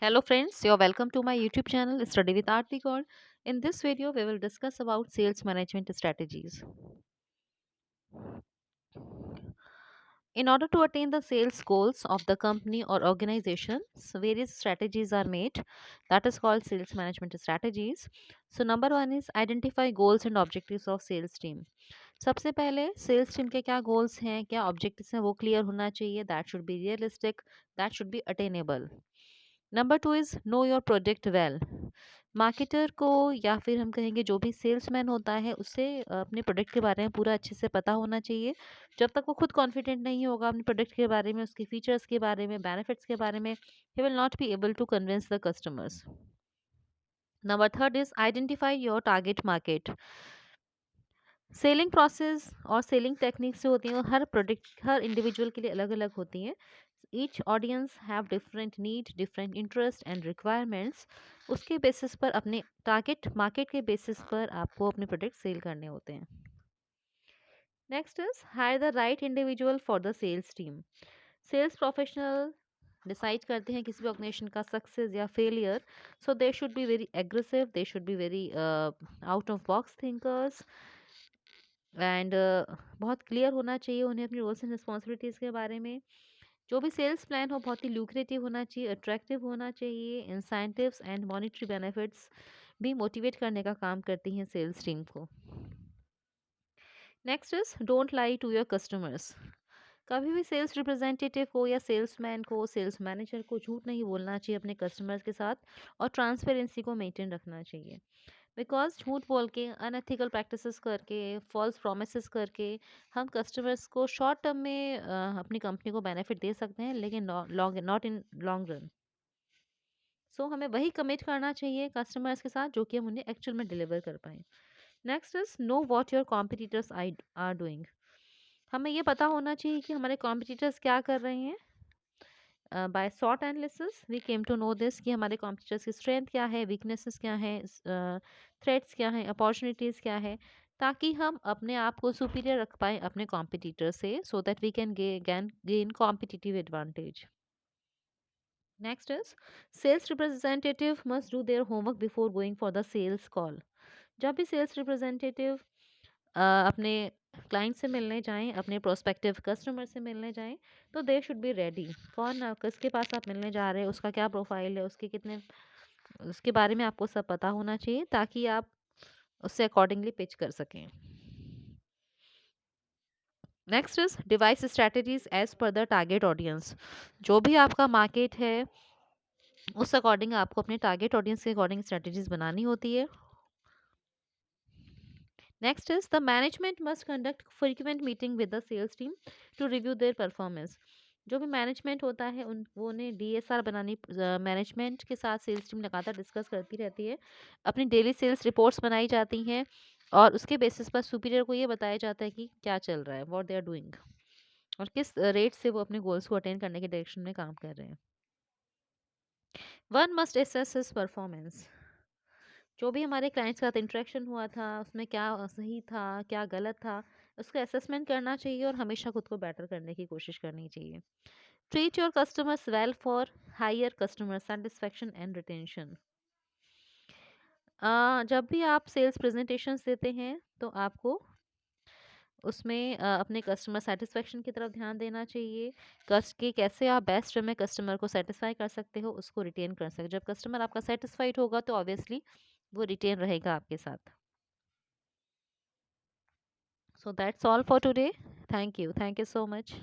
Hello friends, you're welcome to my YouTube channel Study with Art God. In this video, we will discuss about sales management strategies. In order to attain the sales goals of the company or organization, various strategies are made. That is called sales management strategies. So number one is identify goals and objectives of sales team. सबसे पहले sales team के क्या goals हैं, क्या objectives हैं, वो clear होना चाहिए. That should be realistic, that should be attainable. Number two is know your product well. Marketer को या फिर हम कहेंगे जो भी सेल्समैन होता है उससे अपने प्रोडक्ट के बारे में पूरा अच्छे से पता होना चाहिए. जब तक वो खुद कॉन्फिडेंट नहीं होगा अपने प्रोडक्ट के बारे में, उसके फीचर्स के बारे में, बेनिफिट्स के बारे में, he will not be able to convince the customers. Number third is identify your target market. Selling process और सेलिंग टेक्निक्स जो होती हैं वो हर प्रोडक्ट हर इंडिविजुअल के लिए अलग अलग होती हैं. Each audience have different need, different interest and requirements. उसके बेसिस पर अपने टारगेट मार्केट के बेसिस पर आपको अपने प्रोडक्ट सेल करने होते हैं. Next is hire the right individual for the sales team. Sales professional decide करते हैं किसी भी ऑर्गेनाइजेशन का सक्सेस या failure. So they should be very aggressive, they should be very out of box thinkers and बहुत clear होना चाहिए उन्हें अपनी रोल्स एंड रिस्पॉन्सिबिलिटीज़ के बारे में. जो भी सेल्स प्लान हो बहुत ही ल्यूक्रेटिव होना चाहिए, अट्रैक्टिव होना चाहिए. इंसेंटिव्स एंड मॉनिटरी बेनिफिट्स भी मोटिवेट करने का काम करती हैं सेल्स टीम को. Next is don't lie to your customers. कभी भी सेल्स रिप्रेजेंटेटिव को या सेल्समैन को, सेल्स मैनेजर को झूठ नहीं बोलना चाहिए अपने कस्टमर्स के साथ, और ट्रांसपेरेंसी को मेंटेन रखना चाहिए. बिकॉज झूठ बोल के, अनएथिकल प्रैक्टिसेस करके, फॉल्स प्रोमिस करके हम कस्टमर्स को शॉर्ट टर्म में अपनी कंपनी को बेनिफिट दे सकते हैं, लेकिन नॉट इन लॉन्ग रन. सो हमें वही कमिट करना चाहिए कस्टमर्स के साथ जो कि हम उन्हें एक्चुअल में डिलीवर कर पाएँ. Next is know what your competitors are doing. हमें ये पता होना चाहिए कि हमारे कॉम्पिटिटर्स क्या कर रहे हैं. By short analysis we came to know this कि हमारे कॉम्पिटिटर्स की स्ट्रेंथ क्या है, वीकनेसेस क्या है, थ्रेट्स क्या हैं, अपॉर्चुनिटीज़ क्या है, ताकि हम अपने आप को सुपीरियर रख पाएँ अपने कॉम्पिटिटर से, so that we can gain competitive advantage. Next is sales representative must do their homework before going for the sales call. जब भी सेल्स रिप्रेजेंटेटिव अपने क्लाइंट से मिलने जाएं, अपने प्रोस्पेक्टिव कस्टमर से मिलने जाएं, तो दे शुड बी रेडी. किसके पास आप मिलने जा रहे हैं, उसका क्या प्रोफाइल है, उसके बारे में आपको सब पता होना चाहिए ताकि आप उससे अकॉर्डिंगली पिच कर सकें. Next is devise strategies as per the target audience. जो भी आपका मार्केट है उस अकॉर्डिंग आपको अपने टारगेट ऑडियंस के अकॉर्डिंग स्ट्रेटजीज बनानी होती है. Next is the management must conduct frequent meeting with the sales team to review their performance. जो भी मैनेजमेंट होता है वो उन्हें डीएसआर बनानी, मैनेजमेंट के साथ सेल्स टीम लगातार डिस्कस करती रहती है. अपनी डेली सेल्स रिपोर्ट्स बनाई जाती हैं और उसके बेसिस पर सुपीरियर को ये बताया जाता है कि क्या चल रहा है, व्हाट दे आर डूइंग, और किस रेट से वो अपने गोल्स को अटेन करने के डायरेक्शन में काम कर रहे हैं. One must assess his performance. जो भी हमारे क्लाइंट्स के साथ इंटरेक्शन हुआ था उसमें क्या सही था, क्या गलत था, उसका असेसमेंट करना चाहिए और हमेशा खुद को बेटर करने की कोशिश करनी चाहिए. Treat your customers well for higher customer satisfaction and retention. जब भी आप सेल्स प्रेजेंटेशंस देते हैं तो आपको उसमें अपने कस्टमर सेटिस्फेक्शन की तरफ ध्यान देना चाहिए. कस्ट कि कैसे आप बेस्ट वे में कस्टमर को सेटिस्फाई कर सकते हो, उसको रिटेन कर सकते हो. जब कस्टमर आपका सेटिस्फाइड होगा तो ऑब्वियसली वो रिटेन रहेगा आपके साथ. So that's all for today. Thank you. Thank you so much.